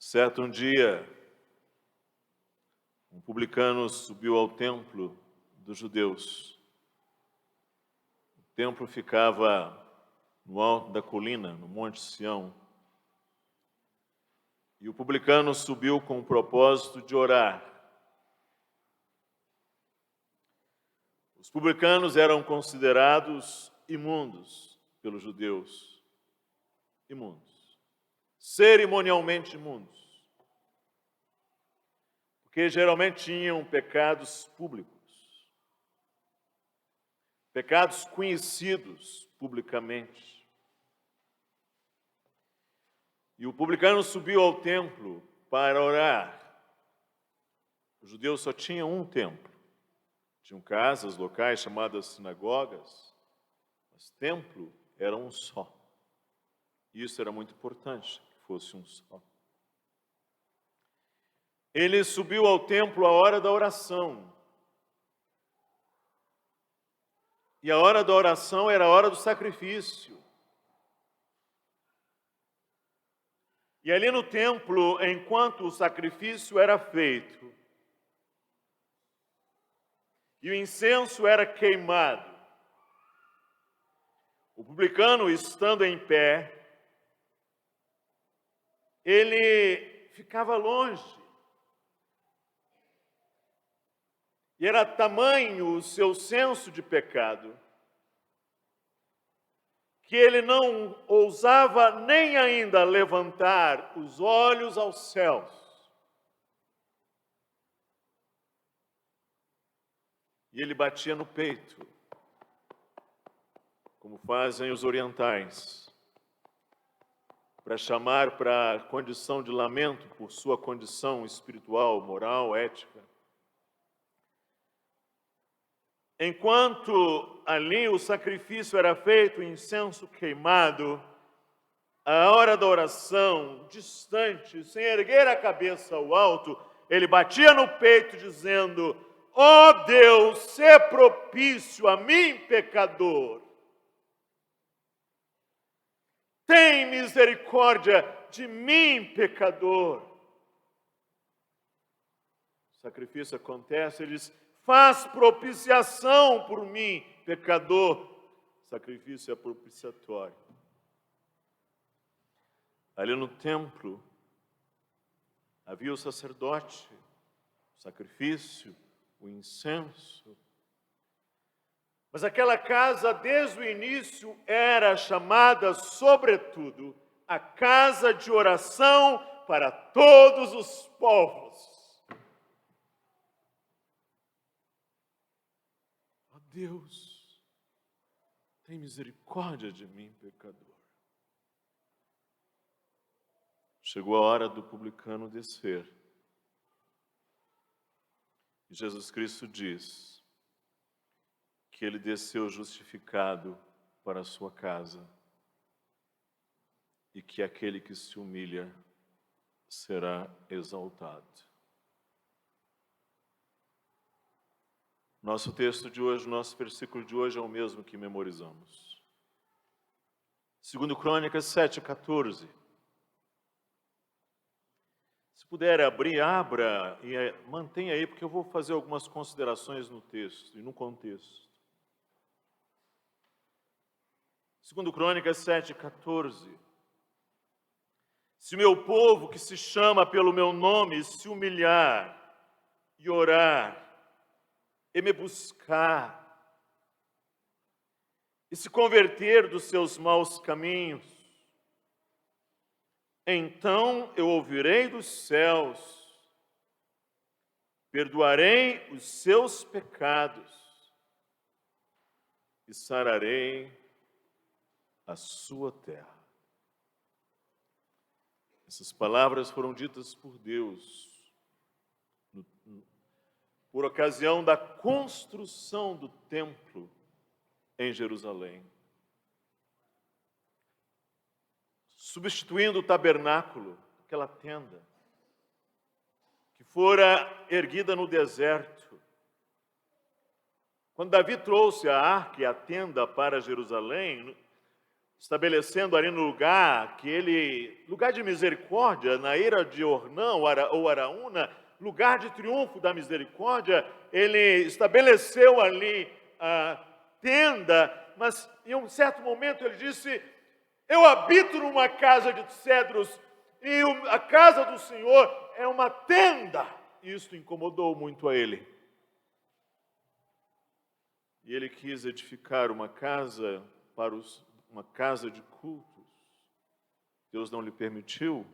Certo dia, um publicano subiu ao templo dos judeus. O templo ficava no alto da colina, no Monte Sião. E o publicano subiu com o propósito de orar. Os publicanos eram considerados imundos pelos judeus. Imundos. Cerimonialmente imundos. Porque geralmente tinham pecados públicos. Pecados conhecidos publicamente. E o publicano subiu ao templo para orar. Os judeus só tinham um templo. Tinham casas locais chamadas sinagogas, mas templo era um só. E isso era muito importante, que fosse um só. Ele subiu ao templo à hora da oração. E a hora da oração era a hora do sacrifício. E ali no templo, enquanto o sacrifício era feito, e o incenso era queimado, o publicano, estando em pé, ele ficava longe. E era tamanho o seu senso de pecado, que ele não ousava nem ainda levantar os olhos aos céus. E ele batia no peito, como fazem os orientais, para chamar para a condição de lamento por sua condição espiritual, moral, ética. Enquanto ali o sacrifício era feito, o incenso queimado, a hora da oração, distante, sem erguer a cabeça ao alto, ele batia no peito dizendo: ó Deus, sê propício a mim, pecador. Tem misericórdia de mim, pecador. O sacrifício acontece, ele diz: faz propiciação por mim, pecador. O sacrifício é propiciatório. Ali no templo havia o sacerdote, o sacrifício, o incenso. Mas aquela casa, desde o início, era chamada, sobretudo, a casa de oração para todos os povos. Ó Deus, tem misericórdia de mim, pecador. Chegou a hora do publicano descer. E Jesus Cristo diz que ele desceu justificado para a sua casa e que aquele que se humilha será exaltado. Nosso texto de hoje, nosso versículo de hoje é o mesmo que memorizamos. 2 Crônicas 7:14. Se puder abrir, abra e mantenha aí, porque eu vou fazer algumas considerações no texto e no contexto. 2 Crônicas 7:14. Se o meu povo, que se chama pelo meu nome, se humilhar e orar, e me buscar, e se converter dos seus maus caminhos, então eu ouvirei dos céus, perdoarei os seus pecados e sararei a sua terra. Essas palavras foram ditas por Deus por ocasião da construção do templo em Jerusalém, substituindo o tabernáculo, aquela tenda, que fora erguida no deserto. Quando Davi trouxe a arca e a tenda para Jerusalém, estabelecendo ali no lugar lugar de misericórdia, na era de Ornã ou Araúna, lugar de triunfo da misericórdia, ele estabeleceu ali a tenda, mas em um certo momento ele disse: eu habito numa casa de cedros e a casa do Senhor é uma tenda. Isso incomodou muito a ele. E ele quis edificar uma casa uma casa de cultos. Deus não lhe permitiu.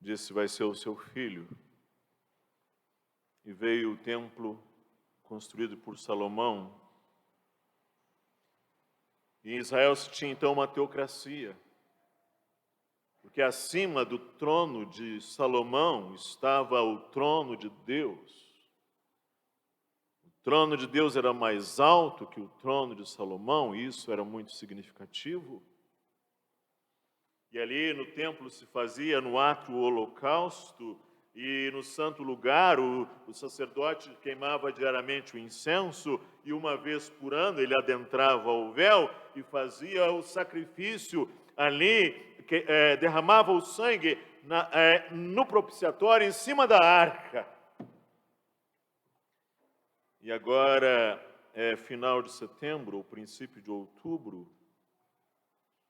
Disse: vai ser o seu filho. E veio o templo construído por Salomão. E em Israel se tinha então uma teocracia, porque acima do trono de Salomão estava o trono de Deus. O trono de Deus era mais alto que o trono de Salomão, e isso era muito significativo. E ali no templo se fazia no ato o holocausto, e no santo lugar o sacerdote queimava diariamente o incenso, e uma vez por ano ele adentrava o véu e fazia o sacrifício ali, derramava o sangue no propiciatório em cima da arca. E agora é final de setembro, ou princípio de outubro,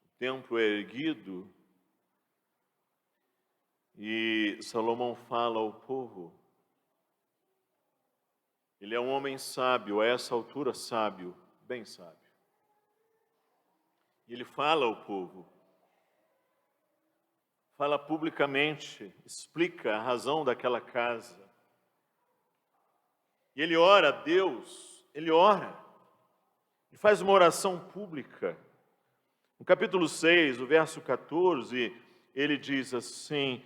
o templo é erguido, e Salomão fala ao povo. Ele é um homem sábio, a essa altura sábio, bem sábio. E ele fala ao povo, fala publicamente, explica a razão daquela casa. E ele ora a Deus, ele faz uma oração pública. No capítulo 6, o verso 14, ele diz assim: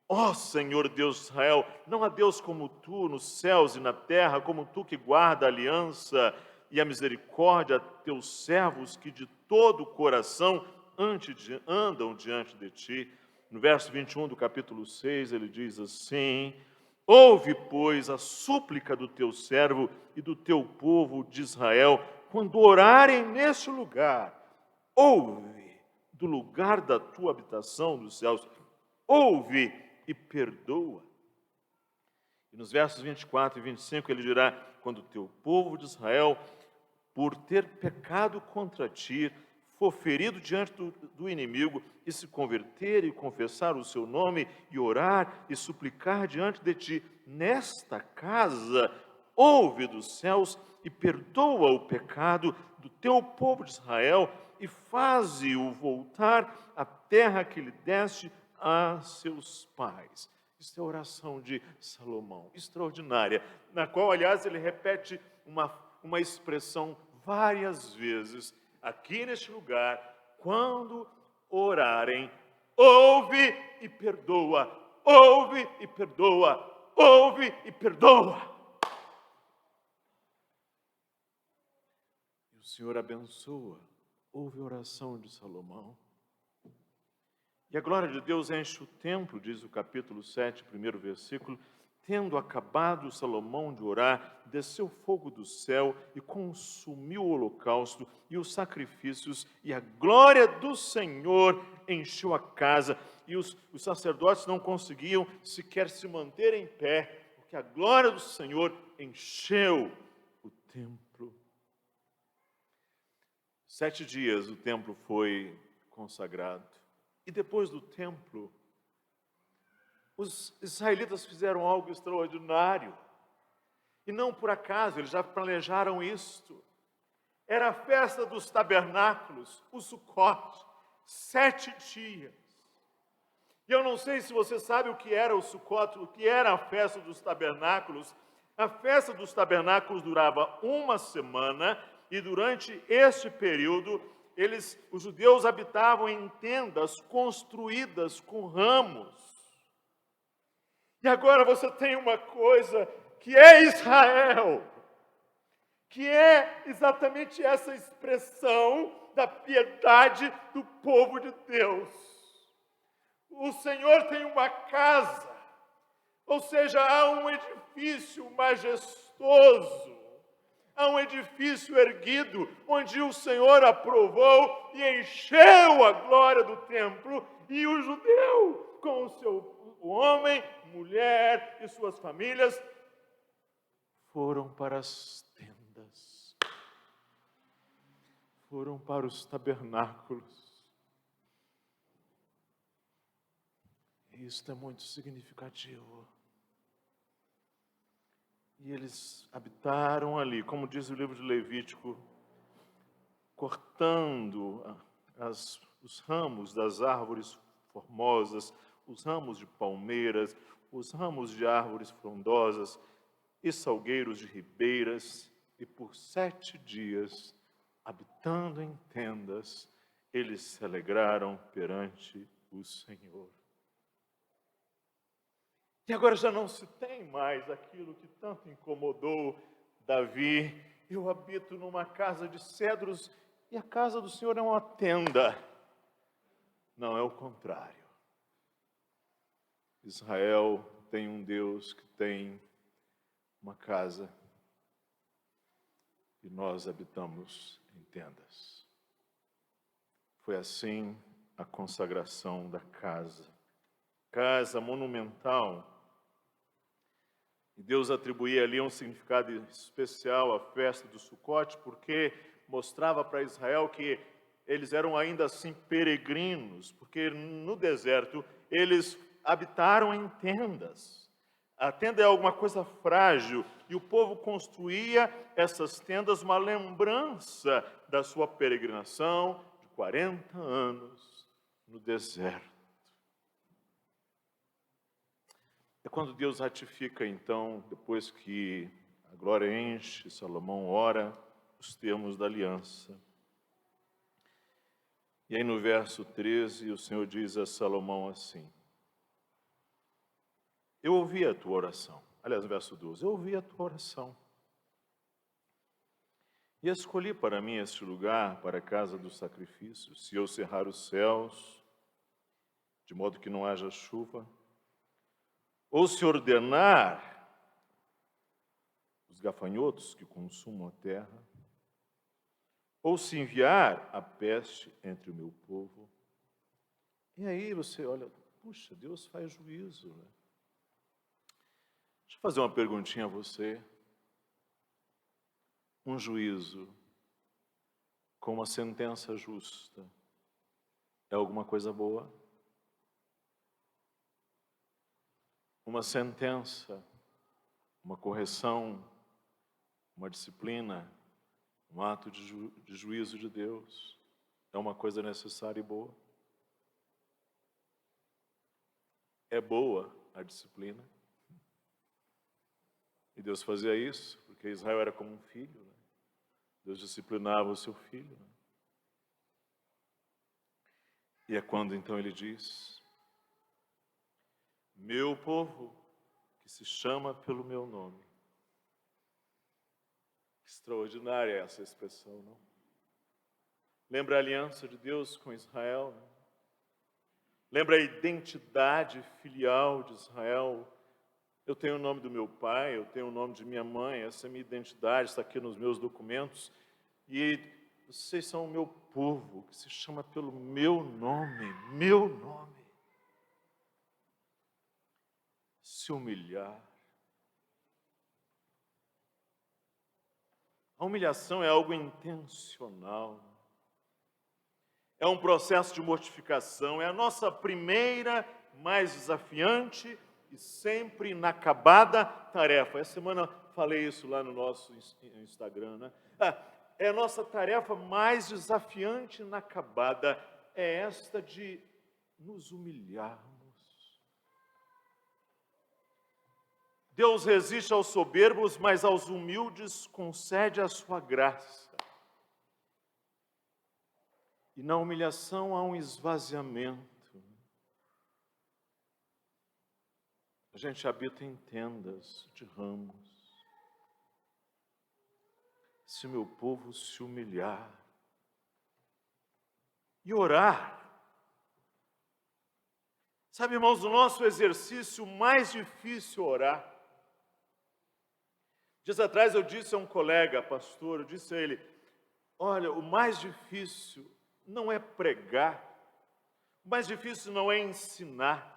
ó Senhor Deus de Israel, não há Deus como tu nos céus e na terra, como tu que guarda a aliança e a misericórdia a teus servos que de todo o coração andam diante de ti. No verso 21 do capítulo 6, ele diz assim: ouve, pois, a súplica do teu servo e do teu povo de Israel, quando orarem neste lugar. Ouve do lugar da tua habitação dos céus, ouve e perdoa. E nos versos 24 e 25 ele dirá: quando o teu povo de Israel, por ter pecado contra ti, for ferido diante do inimigo, e se converter e confessar o seu nome, e orar e suplicar diante de ti, nesta casa, ouve dos céus e perdoa o pecado do teu povo de Israel, e faze-o voltar à terra que lhe deste a seus pais. Isso é a oração de Salomão, extraordinária, na qual, aliás, ele repete uma expressão várias vezes aqui neste lugar: quando orarem, ouve e perdoa, ouve e perdoa, ouve e perdoa. E o Senhor abençoa, ouve a oração de Salomão. E a glória de Deus enche o templo, diz o capítulo 7, primeiro versículo. Tendo acabado Salomão de orar, desceu fogo do céu e consumiu o holocausto e os sacrifícios, e a glória do Senhor encheu a casa, e os sacerdotes não conseguiam sequer se manter em pé, porque a glória do Senhor encheu o templo. 7 dias o templo foi consagrado. E depois do templo, os israelitas fizeram algo extraordinário. E não por acaso, eles já planejaram isto. Era a festa dos tabernáculos, o Sucote, 7 dias. E eu não sei se você sabe o que era o Sucote, o que era a festa dos tabernáculos. A festa dos tabernáculos durava uma semana, e durante este período, os judeus habitavam em tendas construídas com ramos. E agora você tem uma coisa que é Israel, que é exatamente essa expressão da piedade do povo de Deus. O Senhor tem uma casa, ou seja, há um edifício majestoso, Há um edifício erguido, onde o Senhor aprovou e encheu a glória do templo, e o judeu, com o homem, mulher e suas famílias, foram para as tendas, foram para os tabernáculos. E isso é muito significativo. E eles habitaram ali, como diz o livro de Levítico, cortando os ramos das árvores formosas, os ramos de palmeiras, os ramos de árvores frondosas e salgueiros de ribeiras, e por 7 dias, habitando em tendas, eles se alegraram perante o Senhor. E agora já não se tem mais aquilo que tanto incomodou Davi. Eu habito numa casa de cedros e a casa do Senhor é uma tenda. Não, é o contrário. Israel tem um Deus que tem uma casa e nós habitamos em tendas. Foi assim a consagração da casa. Casa monumental. E Deus atribuía ali um significado especial à festa do Sucote, porque mostrava para Israel que eles eram ainda assim peregrinos, porque no deserto eles habitaram em tendas. A tenda é alguma coisa frágil, e o povo construía essas tendas, uma lembrança da sua peregrinação de 40 anos no deserto. É quando Deus ratifica, então, depois que a glória enche, Salomão ora, os termos da aliança. E aí no verso 13, o Senhor diz a Salomão assim: eu ouvi a tua oração. Aliás, no verso 12, eu ouvi a tua oração. E escolhi para mim este lugar, para a casa do sacrifício, se eu cerrar os céus, de modo que não haja chuva, ou se ordenar os gafanhotos que consumam a terra, ou se enviar a peste entre o meu povo. E aí você olha, puxa, Deus faz juízo, né? Deixa eu fazer uma perguntinha a você. Um juízo com uma sentença justa é alguma coisa boa? Uma sentença, uma correção, uma disciplina, um ato de juízo de Deus é uma coisa necessária e boa? É boa a disciplina? E Deus fazia isso, porque Israel era como um filho, né? Deus disciplinava o seu filho, né? E é quando então ele diz: meu povo, que se chama pelo meu nome. Extraordinária essa expressão, não? Lembra a aliança de Deus com Israel, né? Lembra a identidade filial de Israel. Eu tenho o nome do meu pai, eu tenho o nome de minha mãe, essa é a minha identidade, está aqui nos meus documentos. E vocês são o meu povo, que se chama pelo meu nome, meu nome. Se humilhar. A humilhação é algo intencional. É um processo de mortificação, é a nossa primeira, mais desafiante e sempre inacabada tarefa. Essa semana falei isso lá no nosso Instagram, né? É a nossa tarefa mais desafiante e inacabada, é esta de nos humilharmos. Deus resiste aos soberbos, mas aos humildes concede a sua graça. E na humilhação há um esvaziamento. A gente habita em tendas de ramos. Se o meu povo se humilhar e orar. Sabe, irmãos, o nosso exercício mais difícil é orar. Dias atrás eu disse a um colega, pastor, eu disse a ele, olha, o mais difícil não é pregar, o mais difícil não é ensinar,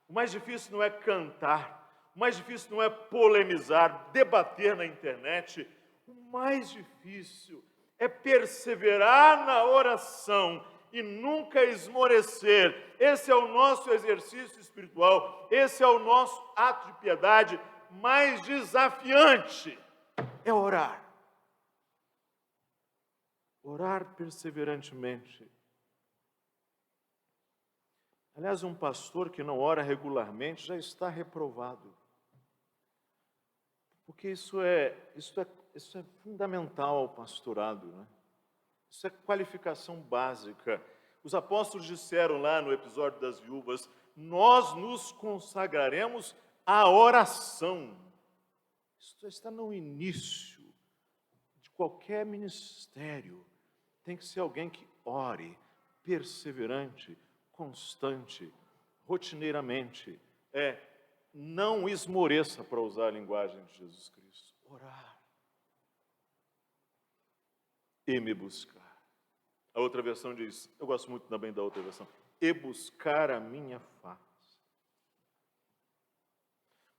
o mais difícil não é cantar, o mais difícil não é polemizar, debater na internet, o mais difícil é perseverar na oração e nunca esmorecer. Esse é o nosso exercício espiritual, esse é o nosso ato de piedade mais desafiante, é orar. Orar perseverantemente. Aliás, um pastor que não ora regularmente já está reprovado. Porque isso é fundamental ao pastorado, né? Isso é qualificação básica. Os apóstolos disseram lá no episódio das viúvas, nós nos consagraremos à oração. Isso está no início de qualquer ministério. Tem que ser alguém que ore, perseverante, constante, rotineiramente. Não esmoreça, para usar a linguagem de Jesus Cristo. Orar. E me buscar. A outra versão diz, eu gosto muito também da outra versão, e buscar a minha face.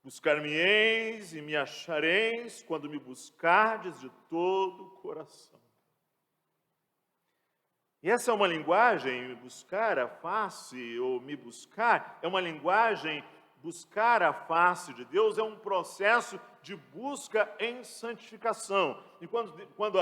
Buscar-me-eis e me achareis quando me buscardes de todo o coração. E essa é uma linguagem, buscar a face ou me buscar, é uma linguagem, buscar a face de Deus é um processo de busca em santificação. E quando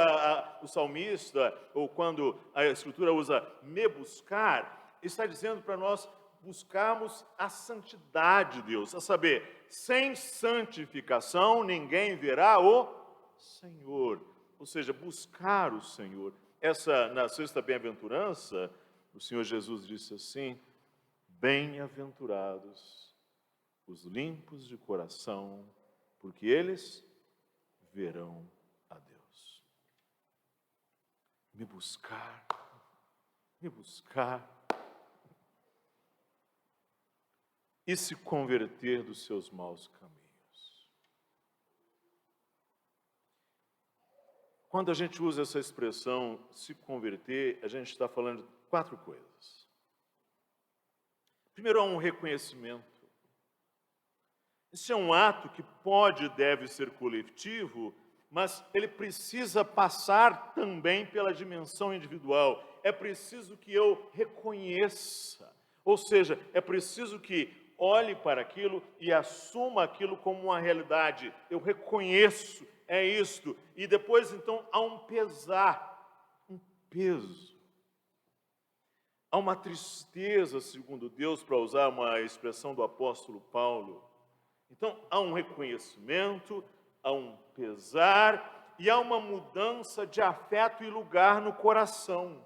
o salmista, ou quando a Escritura usa me buscar, está dizendo para nós buscarmos a santidade de Deus, a saber, sem santificação ninguém verá o Senhor, ou seja, buscar o Senhor. Na sexta bem-aventurança, o Senhor Jesus disse assim, bem-aventurados os limpos de coração, porque eles verão a Deus. Me buscar e se converter dos seus maus caminhos. Quando a gente usa essa expressão, se converter, a gente está falando de 4 coisas. Primeiro, há um reconhecimento. Esse é um ato que pode e deve ser coletivo, mas ele precisa passar também pela dimensão individual. É preciso que eu reconheça, ou seja, é preciso que olhe para aquilo e assuma aquilo como uma realidade. Eu reconheço, é isto. E depois, então, há um pesar, um peso. Há uma tristeza, segundo Deus, para usar uma expressão do apóstolo Paulo. Então, há um reconhecimento, há um pesar e há uma mudança de afeto e lugar no coração.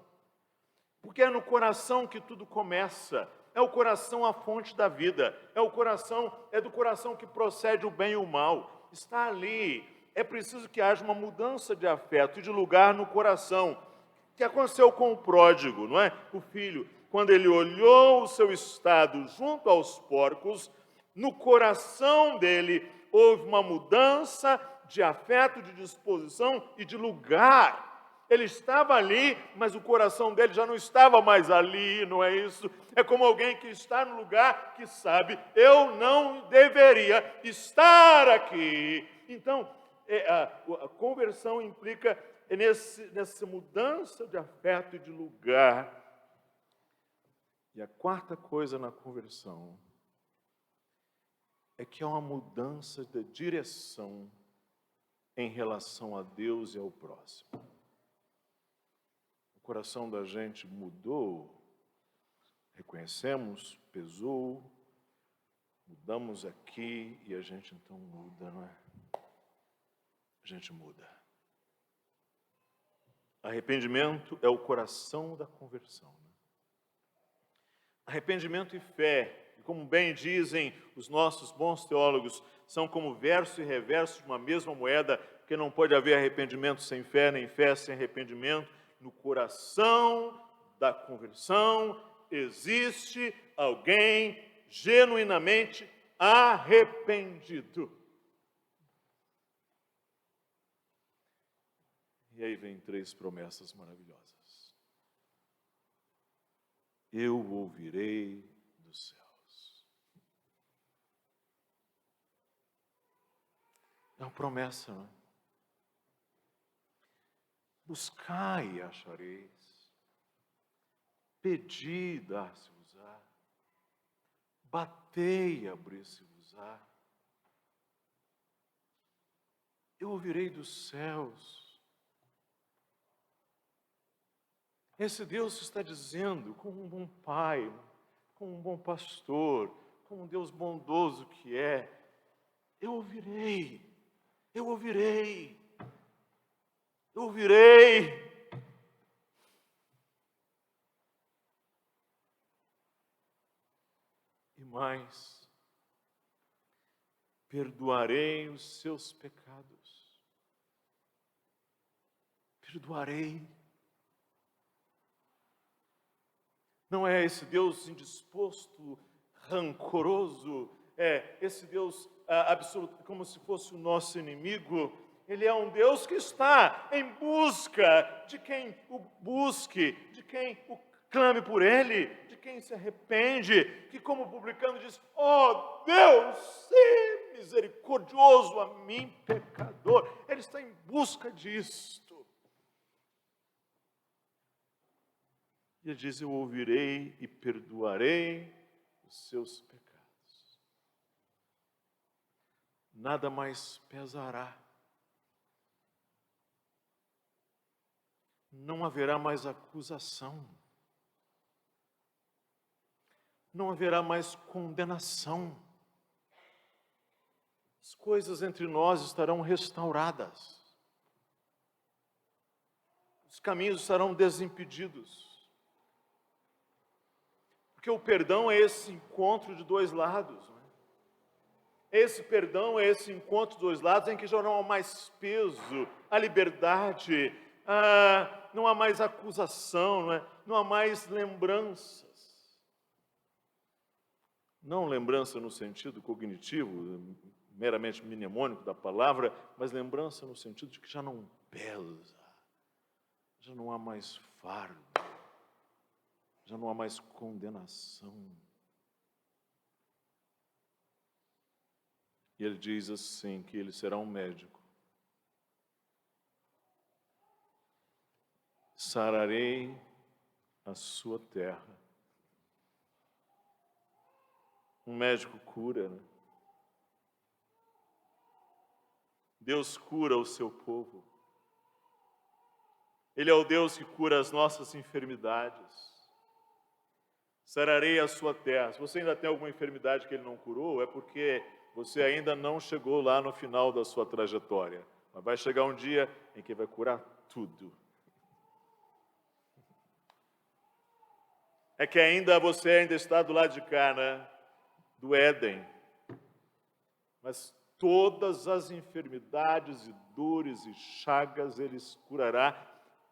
Porque é no coração que tudo começa. É o coração a fonte da vida. É do coração que procede o bem e o mal. Está ali. É preciso que haja uma mudança de afeto e de lugar no coração. O que aconteceu com o pródigo, não é? O filho, quando ele olhou o seu estado junto aos porcos, no coração dele houve uma mudança de afeto, de disposição e de lugar. Ele estava ali, mas o coração dele já não estava mais ali, não é isso? É como alguém que está no lugar que sabe, eu não deveria estar aqui. Então, a conversão implica nessa mudança de afeto e de lugar. E a 4ª coisa na conversão é que há uma mudança de direção em relação a Deus e ao próximo. O coração da gente mudou, reconhecemos, pesou, mudamos aqui e a gente então muda, não é? A gente muda. Arrependimento é o coração da conversão. Né? Arrependimento e fé, como bem dizem os nossos bons teólogos, são como verso e reverso de uma mesma moeda, porque não pode haver arrependimento sem fé, nem fé sem arrependimento. No coração da conversão existe alguém genuinamente arrependido. E aí vem 3 promessas maravilhosas. Eu ouvirei dos céus. É uma promessa, não é? Buscai e achareis. Pedi e dar-se-vos-á. Batei e abrir-se-vos-á. Eu ouvirei dos céus. Esse Deus está dizendo, como um bom pai, como um bom pastor, como um Deus bondoso que é, eu ouvirei, eu ouvirei, eu ouvirei. E mais, perdoarei os seus pecados. Perdoarei. Não é esse Deus indisposto, rancoroso, é esse Deus absoluto, como se fosse o nosso inimigo. Ele é um Deus que está em busca de quem o busque, de quem o clame por Ele, de quem se arrepende, que como o publicano diz, ó Deus, se misericordioso a mim, pecador. Ele está em busca disto. E ele diz, eu ouvirei e perdoarei os seus pecados. Nada mais pesará. Não haverá mais acusação. Não haverá mais condenação. As coisas entre nós estarão restauradas. Os caminhos estarão desimpedidos. Porque o perdão é esse encontro de 2 lados. Não é? Esse perdão é esse encontro de 2 lados em que já não há mais peso, a liberdade, não há mais acusação, não há mais lembranças. Não lembrança no sentido cognitivo, meramente mnemônico da palavra, mas lembrança no sentido de que já não pesa, já não há mais fardo. Já não há mais condenação. E ele diz assim, que ele será um médico. Sararei a sua terra. Um médico cura, né? Deus cura o seu povo. Ele é o Deus que cura as nossas enfermidades. Sararei a sua terra. Se você ainda tem alguma enfermidade que Ele não curou, é porque você ainda não chegou lá no final da sua trajetória. Mas vai chegar um dia em que vai curar tudo. É que você ainda está do lado de cá, né? Do Éden. Mas todas as enfermidades e dores e chagas Ele curará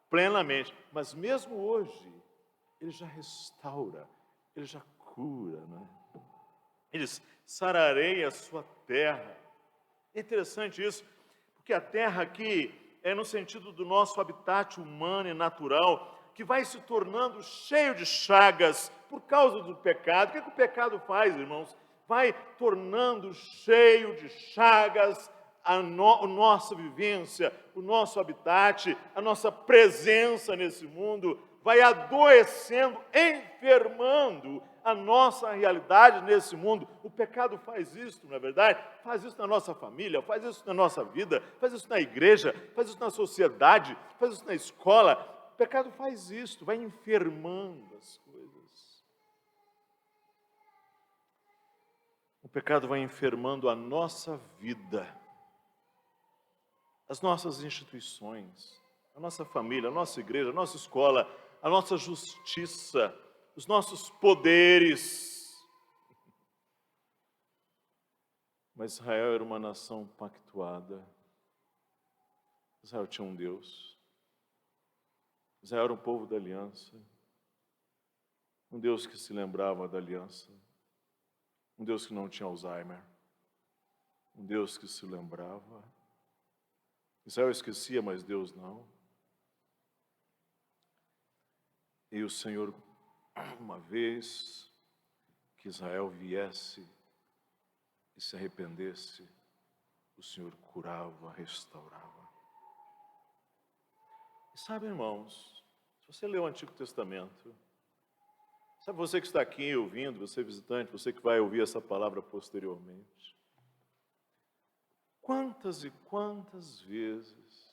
plenamente. Mas mesmo hoje, Ele já restaura. Ele já cura, né? Ele diz, sararei a sua terra. É interessante isso, porque a terra aqui é no sentido do nosso habitat humano e natural, que vai se tornando cheio de chagas por causa do pecado. O que o pecado faz, irmãos? Vai tornando cheio de chagas a nossa vivência, o nosso habitat, a nossa presença nesse mundo, vai adoecendo, enfermando a nossa realidade nesse mundo. O pecado faz isso, não é verdade? Faz isso na nossa família, faz isso na nossa vida, faz isso na igreja, faz isso na sociedade, faz isso na escola. O pecado faz isso, vai enfermando as coisas. O pecado vai enfermando a nossa vida, as nossas instituições, a nossa família, a nossa igreja, a nossa escola, a nossa justiça, os nossos poderes. Mas Israel era uma nação pactuada. Israel tinha um Deus. Israel era um povo da aliança. Um Deus que se lembrava da aliança. Um Deus que não tinha Alzheimer. Um Deus que se lembrava. Israel esquecia, mas Deus não. E o Senhor, uma vez que Israel viesse e se arrependesse, o Senhor curava, restaurava. E sabe, irmãos, se você lê o Antigo Testamento, sabe, você que está aqui ouvindo, você visitante, você que vai ouvir essa palavra posteriormente, quantas e quantas vezes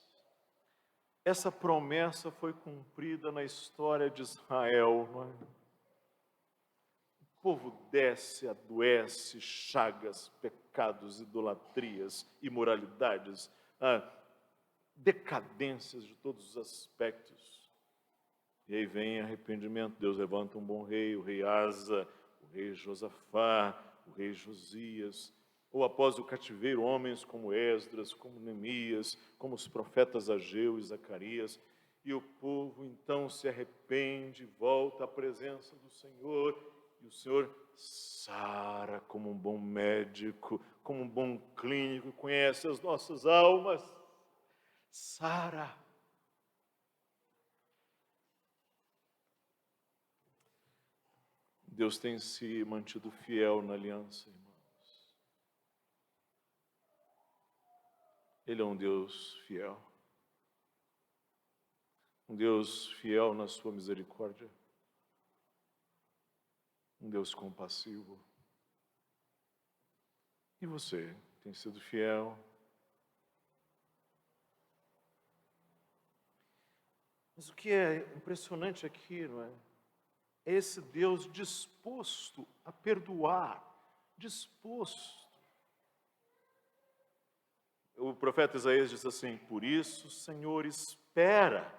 essa promessa foi cumprida na história de Israel, não é? O povo desce, adoece, chagas, pecados, idolatrias, imoralidades, decadências de todos os aspectos. E aí vem arrependimento, Deus levanta um bom rei, o rei Asa, o rei Josafá, o rei Josias, ou após o cativeiro, homens como Esdras, como Neemias, como os profetas Ageu e Zacarias, e o povo então se arrepende, volta à presença do Senhor, e o Senhor sara como um bom médico, como um bom clínico, conhece as nossas almas, sara. Deus tem se mantido fiel na aliança, irmãos. Ele é um Deus fiel. Um Deus fiel na sua misericórdia. Um Deus compassivo. E você tem sido fiel? Mas o que é impressionante aqui, não é? É esse Deus disposto a perdoar, disposto. O profeta Isaías diz assim: por isso, Senhor, espera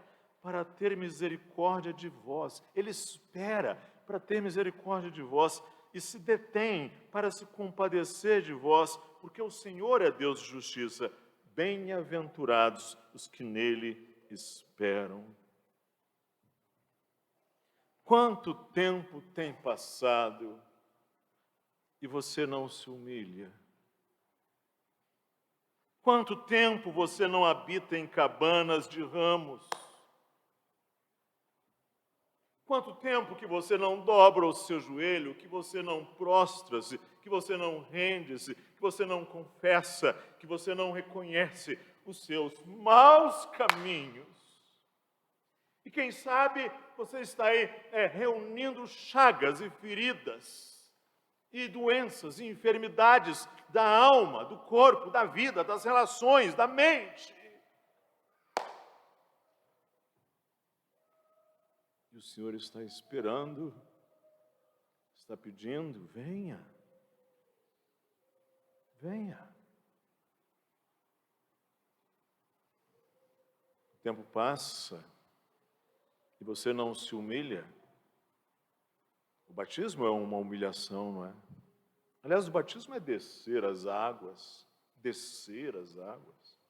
para ter misericórdia de vós. Ele espera para ter misericórdia de vós e se detém para se compadecer de vós, porque o Senhor é Deus de justiça. Bem-aventurados os que nele esperam. Quanto tempo tem passado e você não se humilha? Quanto tempo você não habita em cabanas de ramos? Quanto tempo que você não dobra o seu joelho, que você não prostra-se, que você não rende-se, que você não confessa, que você não reconhece os seus maus caminhos? E quem sabe você está aí reunindo chagas e feridas, e doenças e enfermidades da alma, do corpo, da vida, das relações, da mente. E o Senhor está esperando, está pedindo: venha, venha. O tempo passa e você não se humilha. O batismo é uma humilhação, não é? Aliás, o batismo é descer as águas, descer as águas.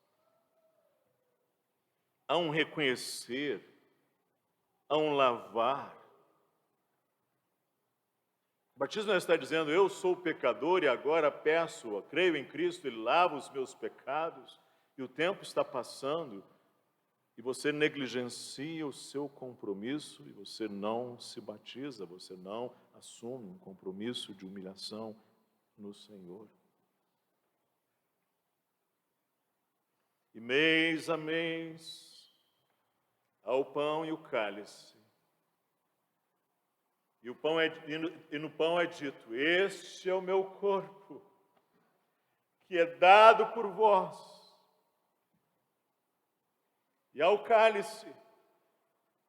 Há um reconhecer, há um lavar. O batismo está dizendo: eu sou pecador e agora peço, creio em Cristo, Ele lava os meus pecados, e o tempo está passando, e você negligencia o seu compromisso, e você não se batiza, você não assume um compromisso de humilhação no Senhor. E mês a mês, há o pão e o cálice. E no pão é dito: este é o meu corpo, que é dado por vós. E ao cálice: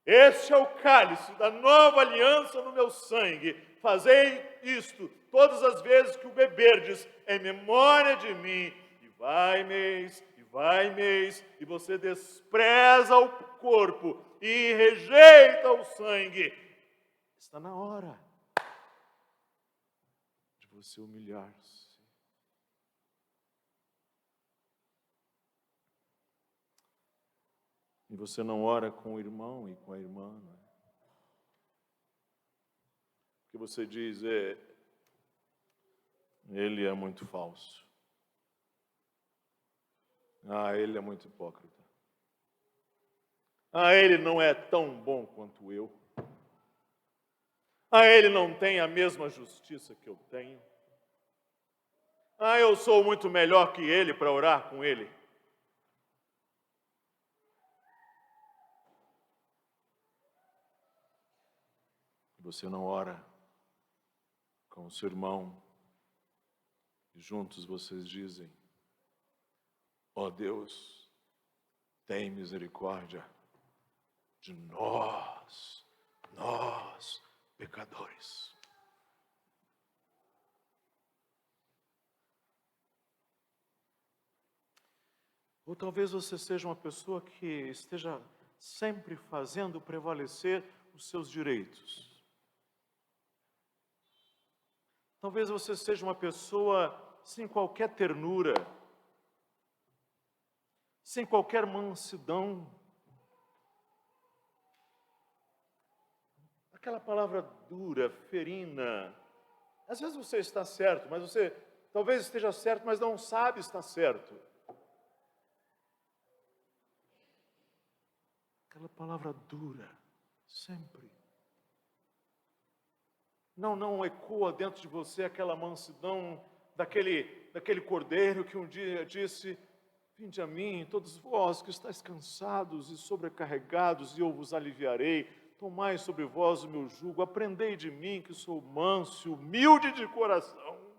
este é o cálice da nova aliança no meu sangue. Fazei isto todas as vezes que o beberdes, em memória de mim. E vai mês, e você despreza o corpo e rejeita o sangue. Está na hora de você humilhar-se. E você não ora com o irmão e com a irmã, não é? Porque você diz: ele é muito falso. Ele é muito hipócrita. Ele não é tão bom quanto eu. Ele não tem a mesma justiça que eu tenho. Eu sou muito melhor que ele para orar com ele. Você não ora com o seu irmão e juntos vocês dizem: ó Deus, tem misericórdia de nós pecadores. Ou talvez você seja uma pessoa que esteja sempre fazendo prevalecer os seus direitos. Talvez você seja uma pessoa sem qualquer ternura, sem qualquer mansidão. Aquela palavra dura, ferina. Às vezes você está certo, mas você talvez esteja certo, mas não sabe estar certo. Aquela palavra dura, sempre. Não ecoa dentro de você aquela mansidão daquele cordeiro que um dia disse: vinde a mim, todos vós que estáis cansados e sobrecarregados, e eu vos aliviarei. Tomai sobre vós o meu jugo, aprendei de mim, que sou manso e humilde de coração.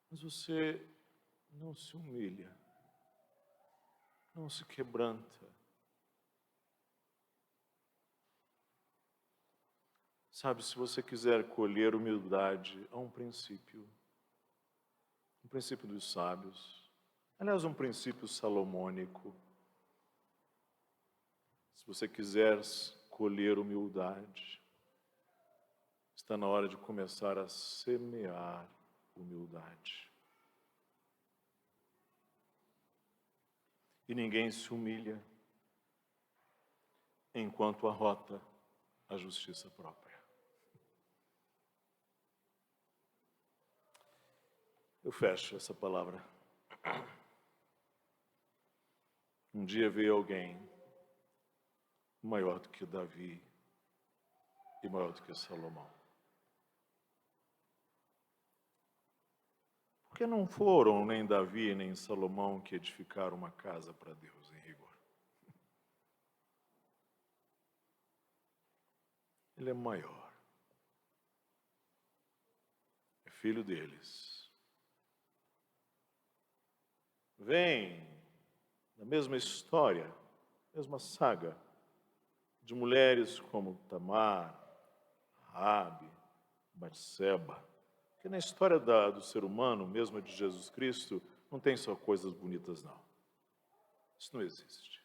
Mas você não se humilha, não se quebranta. Sabe, se você quiser colher humildade, há um princípio dos sábios, aliás, um princípio salomônico. Se você quiser colher humildade, está na hora de começar a semear humildade. E ninguém se humilha enquanto arrota a justiça própria. Eu fecho essa palavra. Um dia veio alguém maior do que Davi e maior do que Salomão. Porque não foram nem Davi nem Salomão que edificaram uma casa para Deus, em rigor. Ele é maior. É filho deles. Vem na mesma história, mesma saga, de mulheres como Tamar, Raabe, Batseba, que na história do ser humano, mesmo de Jesus Cristo, não tem só coisas bonitas, não. Isso não existe.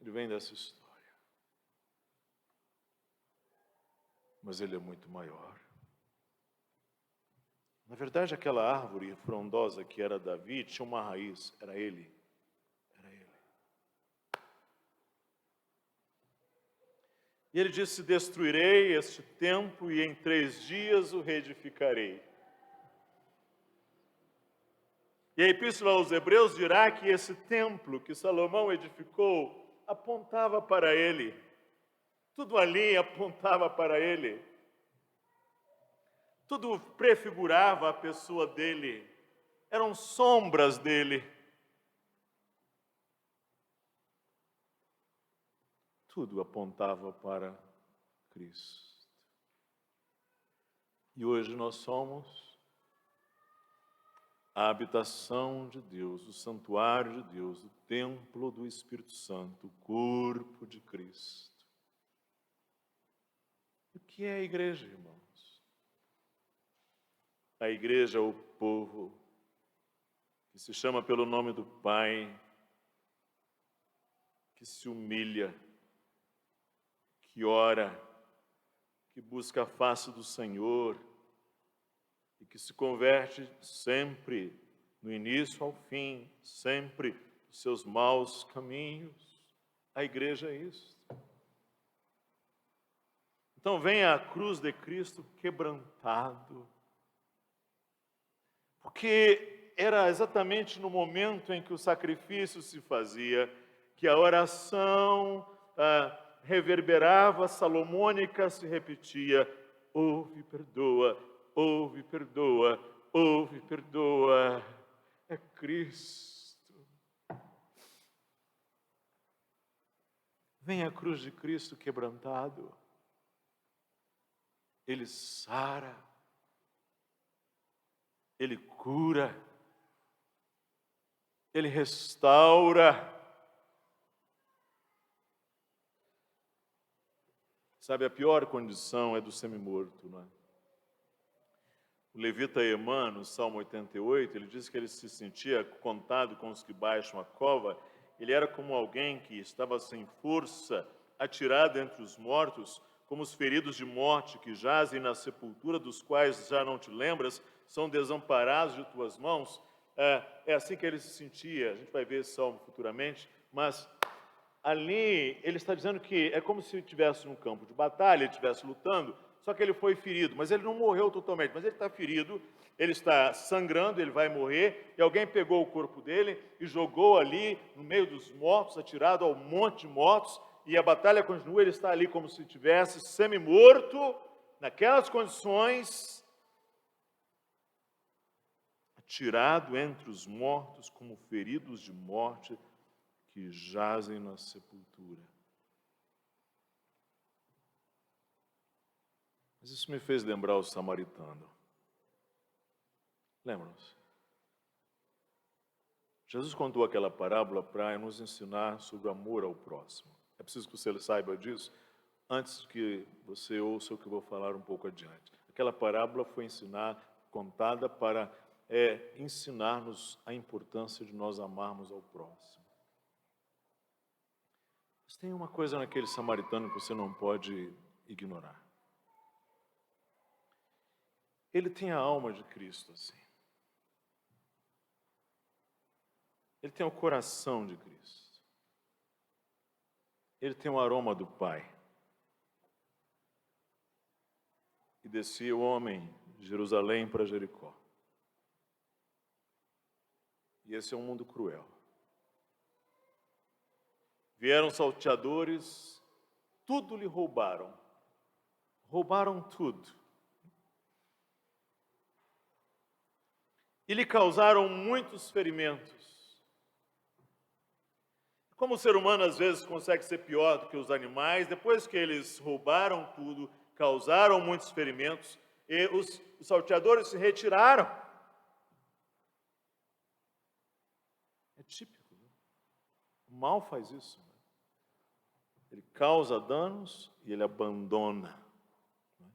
Ele vem dessa história. Mas ele é muito maior. Na verdade, aquela árvore frondosa que era Davi tinha uma raiz, era ele. Era ele. E ele disse: destruirei este templo e em 3 dias o reedificarei. E a Epístola aos Hebreus dirá que esse templo que Salomão edificou apontava para ele. Tudo ali apontava para ele. Tudo prefigurava a pessoa dele. Eram sombras dele. Tudo apontava para Cristo. E hoje nós somos a habitação de Deus, o santuário de Deus, o templo do Espírito Santo, o corpo de Cristo. O que é a igreja, irmãos? A igreja é o povo que se chama pelo nome do Pai, que se humilha, que ora, que busca a face do Senhor e que se converte sempre, no início ao fim, sempre dos seus maus caminhos. A igreja é isso. Então venha a cruz de Cristo quebrantado, porque era exatamente no momento em que o sacrifício se fazia, que a oração reverberava, salomônica, se repetia: ouve, perdoa, ouve, perdoa, ouve, perdoa. É Cristo. Vem a cruz de Cristo quebrantado. Ele sara, Ele cura, Ele restaura. Sabe, a pior condição é do semi-morto, não é? O levita Emã, no Salmo 88, ele diz que ele se sentia contado com os que baixam a cova. Ele era como alguém que estava sem força, atirado entre os mortos, como os feridos de morte que jazem na sepultura, dos quais já não te lembras, são desamparados de tuas mãos. É assim que ele se sentia. A gente vai ver esse salmo futuramente, mas ali ele está dizendo que é como se ele estivesse num campo de batalha, ele estivesse lutando, só que ele foi ferido, mas ele não morreu totalmente, mas ele está ferido, ele está sangrando, ele vai morrer, e alguém pegou o corpo dele e jogou ali no meio dos mortos, atirado ao monte de mortos, e a batalha continua, ele está ali como se estivesse semi-morto, naquelas condições, atirado entre os mortos como feridos de morte que jazem na sepultura. Mas isso me fez lembrar o samaritano. Lembram-se? Jesus contou aquela parábola para nos ensinar sobre o amor ao próximo. É preciso que você saiba disso antes que você ouça o que eu vou falar um pouco adiante. Aquela parábola foi contada para ensinar-nos a importância de nós amarmos ao próximo. Mas tem uma coisa naquele samaritano que você não pode ignorar. Ele tem a alma de Cristo, assim. Ele tem o coração de Cristo. Ele tem o aroma do Pai. E descia o homem de Jerusalém para Jericó. E esse é um mundo cruel. Vieram salteadores, tudo lhe roubaram. Roubaram tudo. E lhe causaram muitos ferimentos. Como o ser humano às vezes consegue ser pior do que os animais, depois que eles roubaram tudo, causaram muitos ferimentos, e os salteadores se retiraram. É típico, né? O mal faz isso, né? Ele causa danos e ele abandona. Né?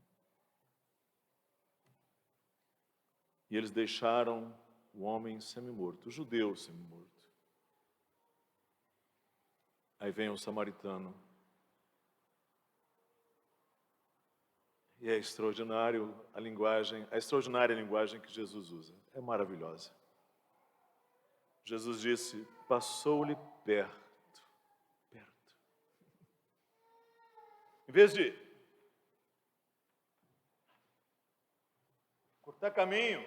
E eles deixaram o homem semi-morto, o judeu semi-morto. Aí vem o samaritano. E é extraordinário a extraordinária linguagem que Jesus usa. É maravilhosa. Jesus disse: passou-lhe perto. Em vez de cortar caminho,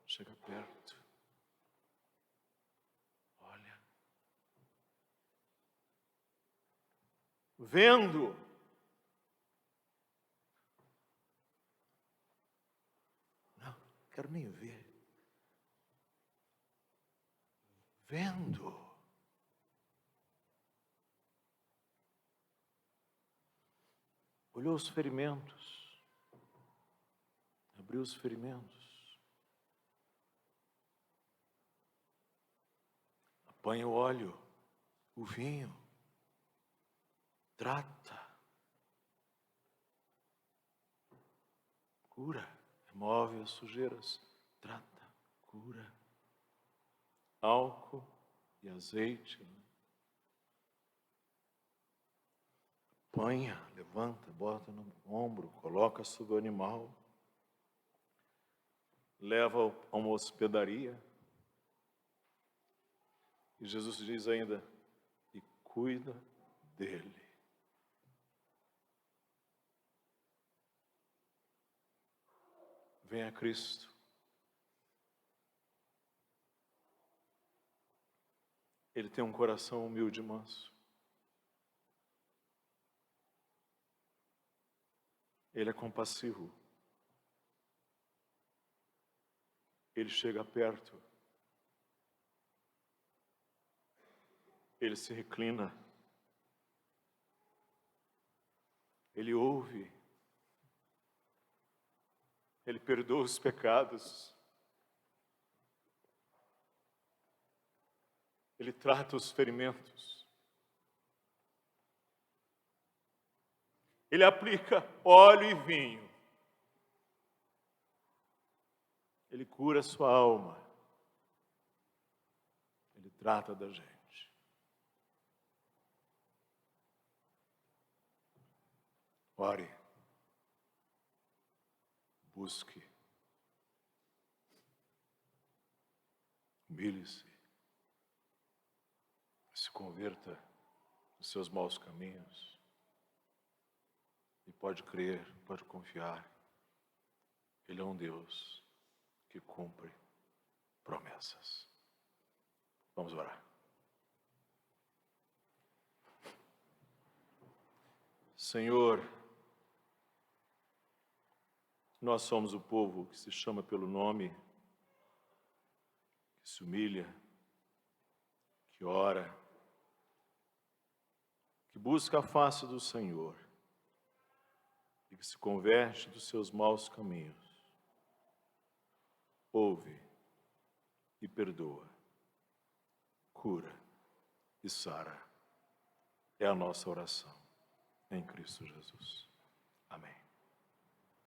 chega perto. Olha. Vendo. Não, quero nem ver. Vendo. Olhou os ferimentos. Abriu os ferimentos. Apanha o óleo, o vinho. Trata. Cura. Remove as sujeiras. Trata. Cura. Álcool e azeite. Apanha, levanta, bota no ombro, coloca sobre o animal, leva a uma hospedaria. E Jesus diz ainda: e cuida dele. Venha Cristo. Ele tem um coração humilde e manso. Ele é compassivo. Ele chega perto. Ele se reclina. Ele ouve. Ele perdoa os pecados. Ele trata os ferimentos. Ele aplica óleo e vinho. Ele cura a sua alma. Ele trata da gente. Ore. Busque. Humilhe-se. Se converta dos seus maus caminhos. E pode crer, pode confiar. Ele é um Deus que cumpre promessas. Vamos orar. Senhor, nós somos o povo que se chama pelo nome, que se humilha, que ora, que busca a face do Senhor e que se converte dos seus maus caminhos. Ouve e perdoa, cura e sara. É a nossa oração em Cristo Jesus. Amém.